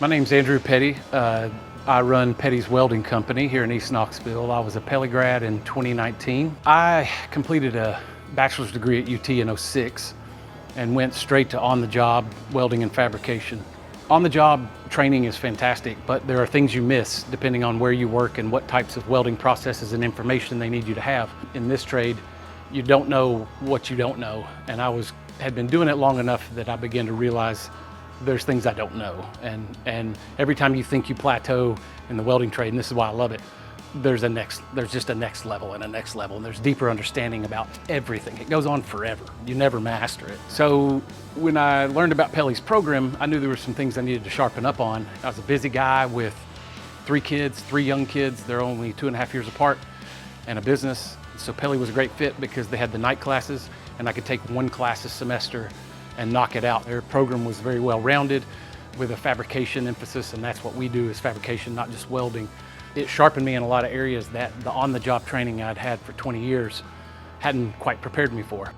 My name's Andrew Petty. I run Petty's Welding Company here in East Knoxville. I was a Pelly grad in 2019. I completed a bachelor's degree at UT in '06 and went straight to on-the-job welding and fabrication. On-the-job training is fantastic, but there are things you miss depending on where you work and what types of welding processes and information they need you to have. In this trade, you don't know what you don't know, and I had been doing it long enough that I began to realize there's things I don't know. And every time you think you plateau in the welding trade, and this is why I love it, there's just a next level and a next level, and there's deeper understanding about everything. It goes on forever. You never master it. So when I learned about Pelly's program, I knew there were some things I needed to sharpen up on. I was a busy guy with 3 young kids. They're only 2.5 years apart, and a business. So Pelly was a great fit because they had the night classes, and I could take 1 class a semester and knock it out. Their program was very well-rounded with a fabrication emphasis, and that's what we do, is fabrication, not just welding. It sharpened me in a lot of areas that the on-the-job training I'd had for 20 years hadn't quite prepared me for.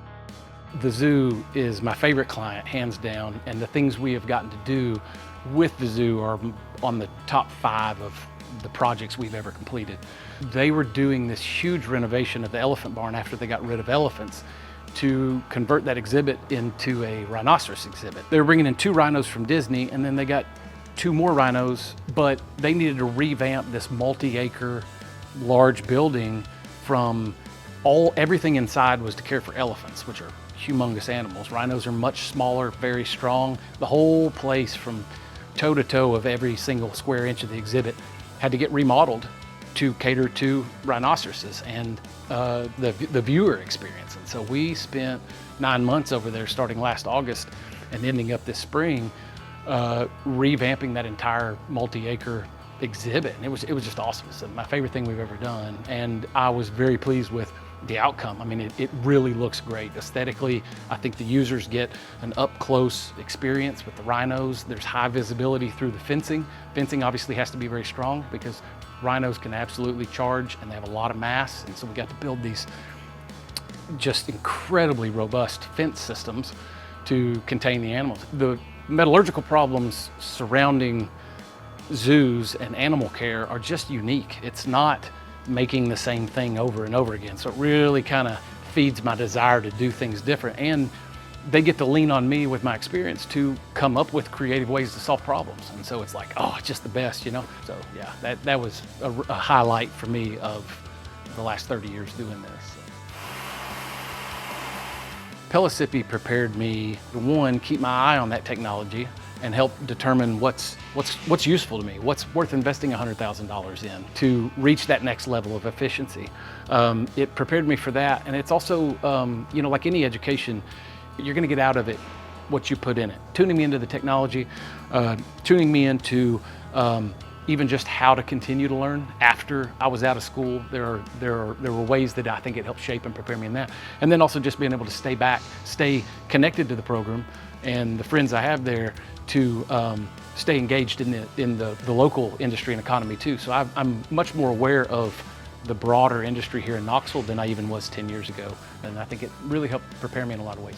The zoo is my favorite client, hands down, and the things we have gotten to do with the zoo are on the top 5 of the projects we've ever completed. They were doing this huge renovation of the elephant barn after they got rid of elephants to convert that exhibit into a rhinoceros exhibit. They were bringing in 2 rhinos from Disney, and then they got 2 more rhinos, but they needed to revamp this multi-acre large building from everything inside was to care for elephants, which are humongous animals. Rhinos are much smaller, very strong. The whole place from toe to toe of every single square inch of the exhibit had to get remodeled to cater to rhinoceroses and the viewer experience. And so we spent 9 months over there starting last August and ending up this spring revamping that entire multi-acre exhibit. And it was just awesome. It's my favorite thing we've ever done. And I was very pleased with the outcome. I mean, it really looks great. Aesthetically, I think the users get an up-close experience with the rhinos. There's high visibility through the fencing. Fencing obviously has to be very strong because rhinos can absolutely charge and they have a lot of mass. And so we got to build these just incredibly robust fence systems to contain the animals. The metallurgical problems surrounding zoos and animal care are just unique. It's not making the same thing over and over again. So it really kind of feeds my desire to do things different. And they get to lean on me with my experience to come up with creative ways to solve problems. And so it's like, oh, it's just the best, you know? So yeah, that was a highlight for me of the last 30 years doing this. Pellissippi prepared me to, 1, keep my eye on that technology and help determine what's useful to me, what's worth investing $100,000 in to reach that next level of efficiency. It prepared me for that, and it's also, you know, like any education, you're going to get out of it what you put in it. Tuning me into the technology, tuning me into even just how to continue to learn after I was out of school. There were ways that I think it helped shape and prepare me in that. And then also just being able to stay connected to the program and the friends I have there to stay engaged in the local industry and economy too. So I'm much more aware of the broader industry here in Knoxville than I even was 10 years ago. And I think it really helped prepare me in a lot of ways.